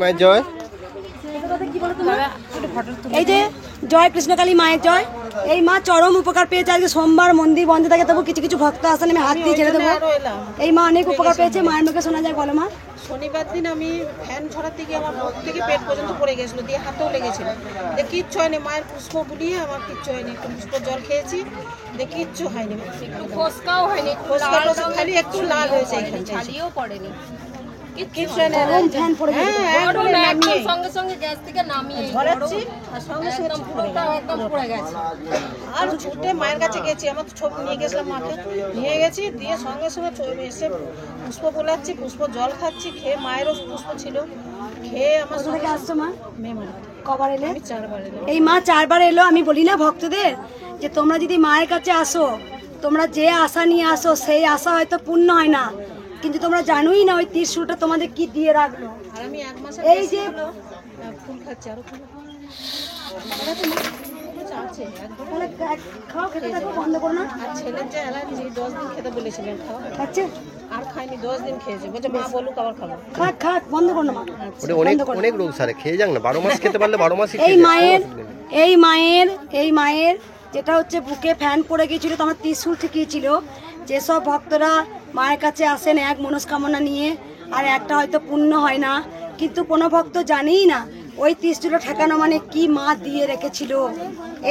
মায়ের জয়। এই যে জয় কৃষ্ণকালী মায়ের জয়। এই মা চরম উপকার পেয়েছে। আজকে সোমবার মন্দির বন্ধ থাকে, তবু কিছু কিছু ভক্ত আসেন, আমি হাত দিয়ে ছেড়ে দেবো। এই মা অনেক উপকার পেয়েছে, মায়ের মুখে শোনা যায়। বলো মা। শনিবার দিন আমি ফ্যান ছড়াতে গিয়ে আমার মুখ থেকে পেট পর্যন্ত পড়ে গেছিল, দিয়ে হাতেও লেগেছিল। যে কিচ্ছু হয়নি, মায়ের পুষ্প বুলিয়ে আমার কিচ্ছু হয়নি। একটু পুষ্প জল খেয়েছি, যে কিচ্ছু হয়নি, একটু ফোসকাও হয়নি, খালি একটু লাল হয়েছে, ছালিও পড়েনি। আর ছুটে মায়ের কাছে গেছি, আমার ছবি নিয়ে গেছিলাম, মাকে নিয়ে গেছি, দিয়ে সঙ্গে সঙ্গে এসে পুষ্প বোলাচ্ছি, পুষ্প জল খাচ্ছি, খেয়ে মায়েরও পুষ্প ছিল, খেয়ে আমার সঙ্গে আসছো মা? মেমারি। কবার এলে? আমি 4 বার এলাম। এই মা 4 বার এলো। আমি বলি না ভক্তদের যে তোমরা যদি মায়ের কাছে আসো, তোমরা যে আশা নিয়ে আসো সেই আশা হয়তো পূর্ণ হয় না, কিন্তু তোমরা জানোই না ওই ত্রিশূলটা তোমাদের কি দিয়ে রাখলো। আর আমি 1 মাসে এই যে ফুল খাচ্ছি, আরো ফুল খাও, খেতে থাকো, বন্ধ করো না। আর ছেলের যে অ্যালার্জি, 10 দিন খেতে বলেছিলেন, খাওয়া খাচ্ছে আর খাইনি, 10 দিন খেয়েছে, বলছে মা বলুক আবার খাবো। খাক খাক, বন্ধ করো না মা। ওটা অনেক অনেক রোগ সারে, খেয়ে যাক না, 12 মাস খেতে পারলে 12 মাসই এই মায়ের এই মায়ের যেটা হচ্ছে বুকে ফ্যান পড়ে গিয়েছিল, তো আমার ত্রিশূল ঠেকিয়েছিল। যেসব ভক্তরা মায়ের কাছে আসেন এক মনস্কামনা নিয়ে, আর একটা হয়তো পূর্ণ হয় না, কিন্তু কোনো ভক্ত জানেই না ওই ত্রিশূলটা ঠেকানো মানে কি মা দিয়ে রেখেছিল।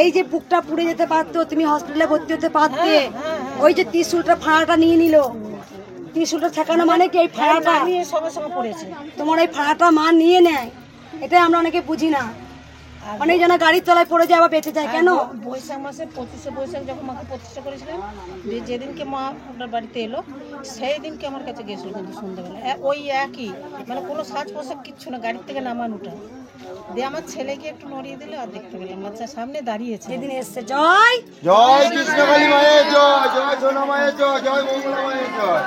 এই যে বুকটা পুড়ে যেতে পারতো, তুমি হসপিটালে ভর্তি হতে পারতে, ওই যে ত্রিশূলটা ফাঁড়াটা নিয়ে নিল। ত্রিশূলটা ঠেকানো মানে কি, এই ফাঁড়াটা নিয়ে সঙ্গে সঙ্গে পড়েছে। তোমার এই ফাঁড়াটা মা নিয়ে নেয়, এটাই আমরা অনেকে বুঝি না। অনেক জন গাড়ির তলায় পড়ে যায়, আবার বেঁচে যায় কেন? বৈশাখ মাসে 25শে বৈশাখ যখন মাকে প্রতিষ্ঠা করেছিলেন, যেদিনকে মা আপনার বাড়িতে এলো, সেই দিনকে আমার কাছে গেছিল, কিন্তু সন্ধ্যাবেলা ওই একই, মানে কোনো সাজ পোশাক কিচ্ছু না, গাড়ির থেকে নামানোটা দিয়ে আমার ছেলেকে একটু নড়িয়ে দিলে আর দেখতে পেলাম বাচ্চা সামনে দাঁড়িয়েছে। যেদিন এসছে জয় জয় কৃষ্ণকালী মায়ের জয়, জয় সোনা মায়ের জয়, জয় মঙ্গলা মায়ের জয়।